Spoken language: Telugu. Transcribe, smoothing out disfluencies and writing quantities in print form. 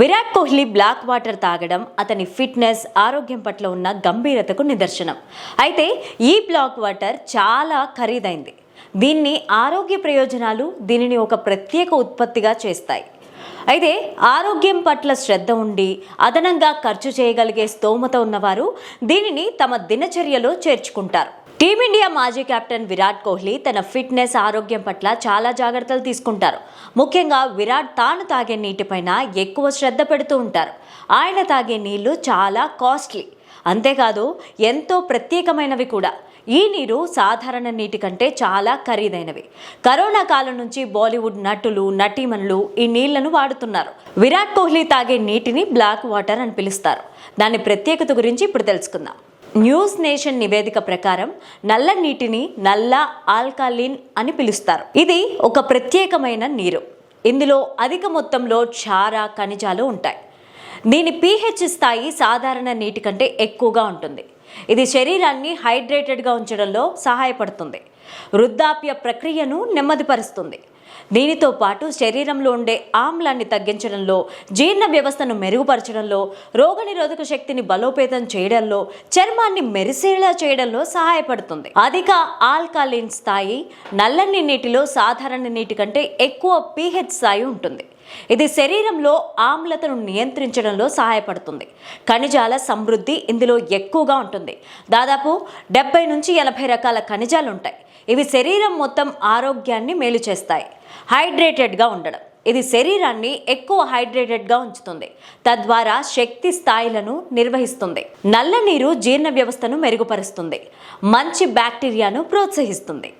విరాట్ కోహ్లీ బ్లాక్ వాటర్ తాగడం అతని ఫిట్నెస్, ఆరోగ్యం పట్ల ఉన్న గంభీరతకు నిదర్శనం. అయితే ఈ బ్లాక్ వాటర్ చాలా ఖరీదైంది. దీన్ని ఆరోగ్య ప్రయోజనాలు దీనిని ఒక ప్రత్యేక ఉత్పత్తిగా చేస్తాయి. అయితే ఆరోగ్యం పట్ల శ్రద్ధ ఉండి అదనంగా ఖర్చు చేయగలిగే స్తోమత ఉన్నవారు దీనిని తమ దినచర్యలో చేర్చుకుంటారు. టీమిండియా మాజీ కెప్టెన్ విరాట్ కోహ్లీ తన ఫిట్నెస్, ఆరోగ్యం పట్ల చాలా జాగ్రత్తలు తీసుకుంటారు. ముఖ్యంగా విరాట్ తాను తాగే నీటిపైన ఎక్కువ శ్రద్ధ పెడుతూ ఉంటారు. ఆయన తాగే నీళ్లు చాలా కాస్ట్లీ, అంతేకాదు ఎంతో ప్రత్యేకమైనవి కూడా. ఈ నీరు సాధారణ నీటి కంటే చాలా ఖరీదైనవి. కరోనా కాలం నుంచి బాలీవుడ్ నటులు, నటీమణులు ఈ నీళ్లను వాడుతున్నారు. విరాట్ కోహ్లీ తాగే నీటిని బ్లాక్ వాటర్ అని పిలుస్తారు. దాని ప్రత్యేకత గురించి ఇప్పుడు తెలుసుకుందాం. న్యూస్ నేషన్ నివేదిక ప్రకారం నల్ల నీటిని నల్ల ఆల్కలీన్ అని పిలుస్తారు. ఇది ఒక ప్రత్యేకమైన నీరు. ఇందులో అధిక మొత్తంలో క్షార, ఖనిజాలు ఉంటాయి. దీని pH స్థాయి సాధారణ నీటి కంటే ఎక్కువగా ఉంటుంది. ఇది శరీరాన్ని హైడ్రేటెడ్గా ఉంచడంలో సహాయపడుతుంది. వృద్ధాప్య ప్రక్రియను నెమ్మదిపరుస్తుంది. దీనితో పాటు శరీరంలో ఉండే ఆమ్లాన్ని తగ్గించడంలో, జీర్ణ వ్యవస్థను మెరుగుపరచడంలో, రోగనిరోధక శక్తిని బలోపేతం చేయడంలో, చర్మాన్ని మెరిసేలా చేయడంలో సహాయపడుతుంది. అధిక ఆల్కలీన్ స్థాయి నల్లని నీటిలో సాధారణ నీటి కంటే ఎక్కువ pH స్థాయి ఉంటుంది. ఇది శరీరంలో ఆమ్లతను నియంత్రించడంలో సహాయపడుతుంది. ఖనిజాల సమృద్ధి ఇందులో ఎక్కువగా ఉంటుంది. దాదాపు 70 నుంచి 80 రకాల ఖనిజాలు ఉంటాయి. ఇవి శరీరం మొత్తం ఆరోగ్యాన్ని మేలు చేస్తాయి. హైడ్రేటెడ్గా ఉండడం ఇది శరీరాన్ని ఎక్కువ హైడ్రేటెడ్గా ఉంచుతుంది, తద్వారా శక్తి స్థాయిలను నిర్వహిస్తుంది. నల్ల నీరు జీర్ణ వ్యవస్థను మెరుగుపరుస్తుంది, మంచి బ్యాక్టీరియాను ప్రోత్సహిస్తుంది.